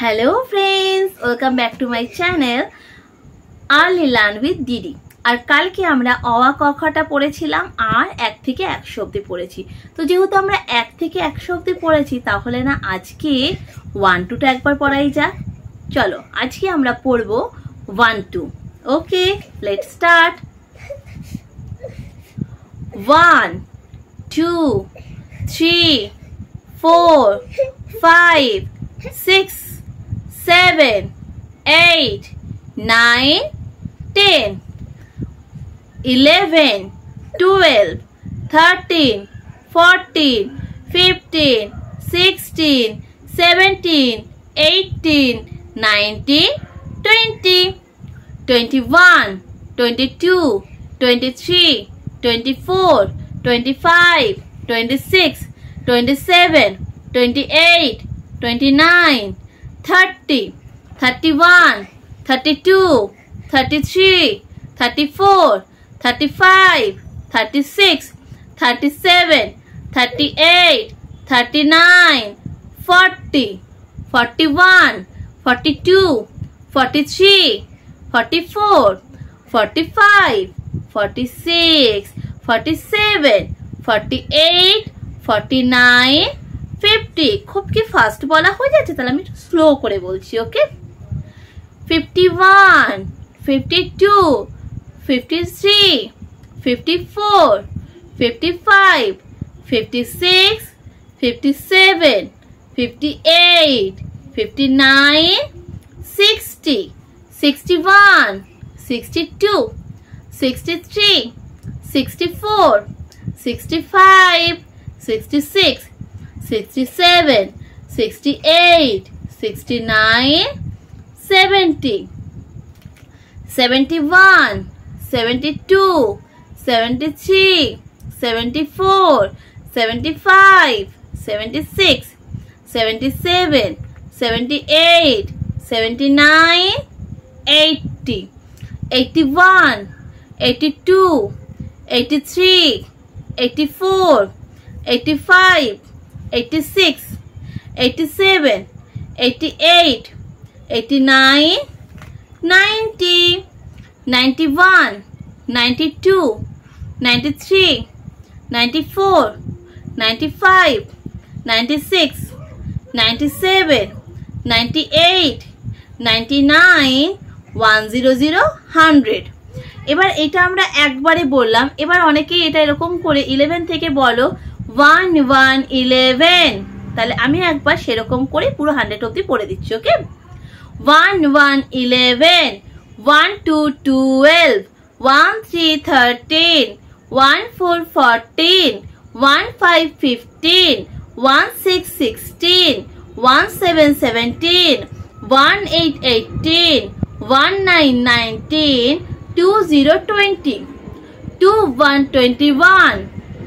Hello friends, welcome back to my channel early learn with দিদি। আর কালকে আমরা অ আ ক খটা পড়েছিলাম আর 1 থেকে 100 অবধি পড়েছি। তো যেহেতু আমরা 1 থেকে 100 অবধি পড়েছি, তাহলে না আজকে 1 2 টা একবার পড়াই যাক। চলো আজকে আমরা পড়ব 1 2। ওকে, লেটস স্টার্ট। 1 2 3 4 5 6 7 8 9 10 11 12 13 14 15 16 17 18 19 20 21 22 23 24 25 26 27 28 29 30 31 32 33 34 35 36 37 38 39 40 41 42 43 44 45 46 47 48 49 50। খুব কি ফাস্ট বলা হয়ে যাচ্ছে, তাহলে আমি একটু স্লো করে বলছি। ওকে, 51 52 53 54 55 56 57 58 59 60 61 62 63 64 65 66 67 68 69 70 71 72 73 74 75 76 77 78 79 80 81 82 83 84 85 86 87 88 89 90 91 92 93 94 95 96 97 98 99 100 100। এবার এটা আমরা একবারে বললাম। এবার অনেকেই এটা এরকম করে 11 থেকে বলো 1 1 11, তাহলে আমি একবার সেরকম করে পুরো 100 অবধি পড়ে দিচ্ছি। ওকে, 1 1 11 1 2 12 1 3 13 1 4 14 1 5 15 1 6 16 1 7 17 1 8 18 1 9 19 2 0 20 2 1 21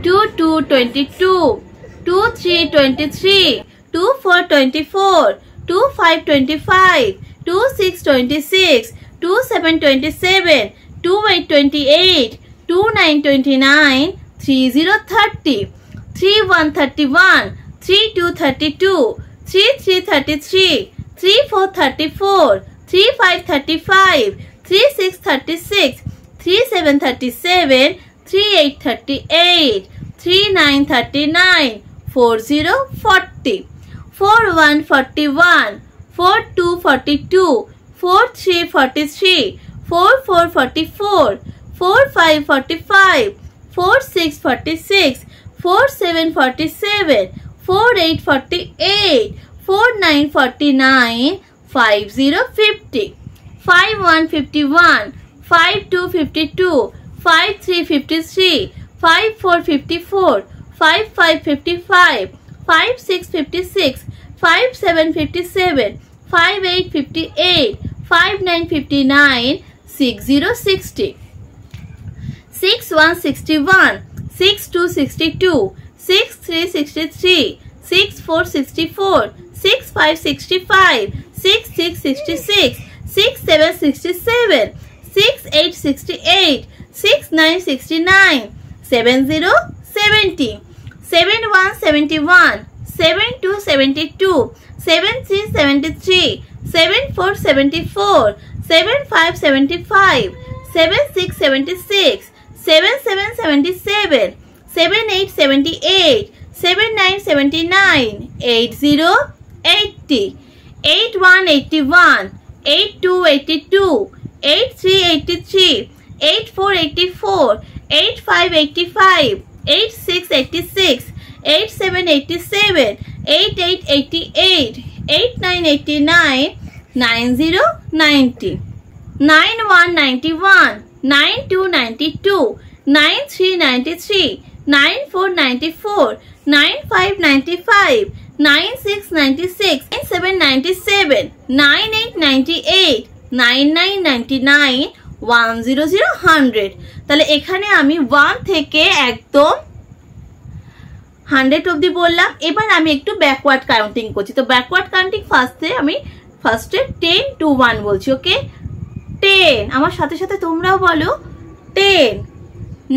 2 2 22 2 3 23 2 4 24 2 5 25 2 6 26 2 7 27 2 8 28 2 9 29 3 0 30 3 1 31 3 2 32 3 3 33 3 4 34 3 5 35 3 6 36 3 7 37 3 8 38 3 9 39 4 0 40 4 1 41 4 2 42 4 3 43 4 4 44 4 5 45 4 6 46 4 7 47 4 8 48 4 9 49 5 0 50 5 1 51 5 2 52 5 3 53 5 4 54 5 5 55 5 6 56 5 7 57 5 8 58 5 9 59 6 0 60 6 1 61 6 2 62 6 3 63 6 4 64 6 5 65 6 6 66 6 7 67 6 8 68 6 9 69 7 0 70 7 1 71 7 2 72, 7 3 73, 7 4 74, 7 5 75, 7 6 76, 7 7 77, 7 8 78, 7 9 79, 8 0 80, 8 1 81, 8 2 82, 8 3 83, 8 4 84, 8 5 85, 8 6 86, 8 7 87, 8 8 88, 8 9 89, 9 0 90, 9 1 91, 9 2 92, 9 3 93, 9 4 94, 9 5 95, 9 6 96, 9 7 97, 9 8 98, 9 9 99, 1 0 0 100। তাহলে এখানে আমি 1 থেকে একদম 100 অবধি বললাম। এবার আমি একটু ব্যাকওয়ার্ড কাউন্টিং করছি। তো ব্যাকওয়ার্ড কাউন্টিং ফার্স্টে 10 to 1 বলছি। ওকে, 10, আমার সাথে সাথে তোমরাও বলো। 10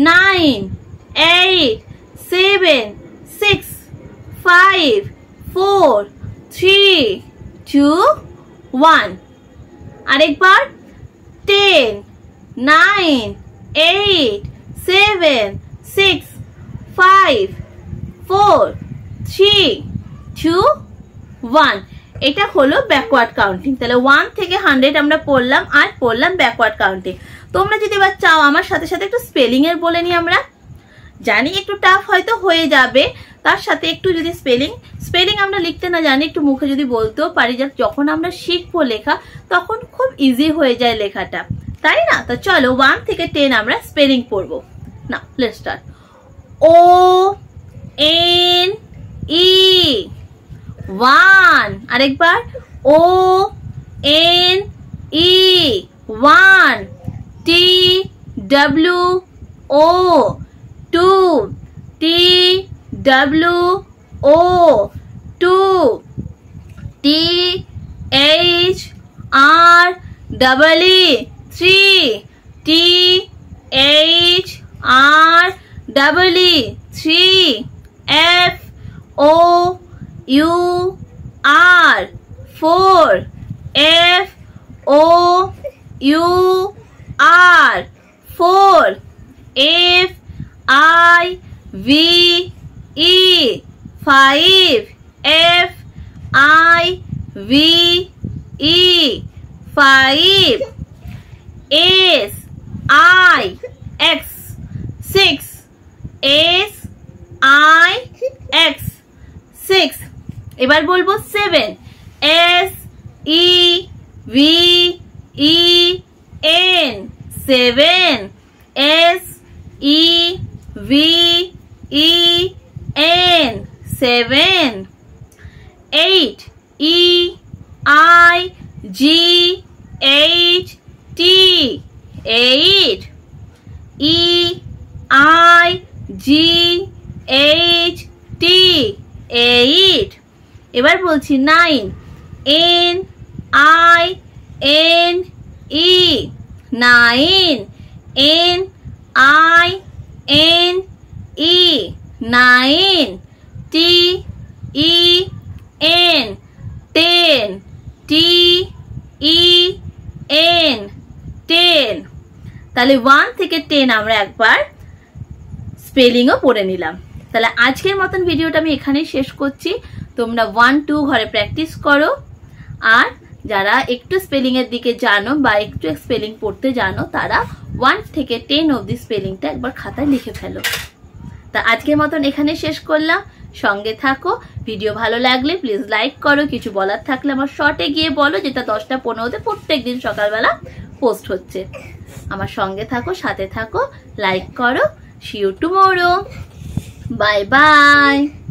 9 8 7 6 5 4 3 2 1। আরেকবার 10 9 8 7 6 5 4 3 2 1। এটা হলো ব্যাকওয়ার্ড কাউন্টিং। তাহলে 1 থেকে 100 আমরা পড়লাম, আর পড়লাম ব্যাকওয়ার্ড কাউন্টিং। তোমরা যদি এবার চাও আমার সাথে সাথে একটু স্পেলিং এর বলে নি। আমরা জানি একটু টাফ হয়তো হয়ে যাবে, তার সাথে একটু যদি স্পেলিং আমরা লিখতে না জানি, একটু মুখে যদি বলতেও পারি, যখন আমরা শিখবো লেখা তখন খুব ইজি হয়ে যায় লেখাটা, তাই না? তো চলো 1 থেকে 10 আমরা স্পেলিং পড়বো। না, let's start. O N E 1। আরেকবার O N E 1। T W O 2। T W O 2। T H R E 3। T H R E 3। F O U R 4। F O U R 4। F I V E 5। F I V E 5। S I X 6। S I X 6। এবার বলবো 7। S E V E N 7। S E V E N 7। 8 E I G H T 8। E I G H T 8। এবার বলছি 9 N I N E 9। N I N E 9। T E N 10। T E N 10। তাহলে 1 থেকে 10 আমরা একবার স্পেলিংও পড়ে নিলাম। তাহলে আজকের মতন ভিডিওটা আমি এখানেই শেষ করছি। তোমরা 1 2 ঘরে প্র্যাকটিস করো, আর যারা একটু স্পেলিং এর দিকে জানো বা একটু স্পেলিং পড়তে জানো তারা 1 থেকে 10 অবধি স্পেলিংটা একবার খাতায় লিখে ফেলো। তা আজকের মতন এখানে শেষ করলাম। সঙ্গে থাকো। ভিডিও ভালো লাগলে প্লিজ লাইক করো। কিছু বলার থাকলে আমার শর্টে গিয়ে বলো, যেটা 10টা 15তে প্রত্যেকদিন সকালবেলা পোস্ট হচ্ছে। আমার সঙ্গে থাকো, সাথে থাকো, লাইক করো। See you tomorrow. Bye bye.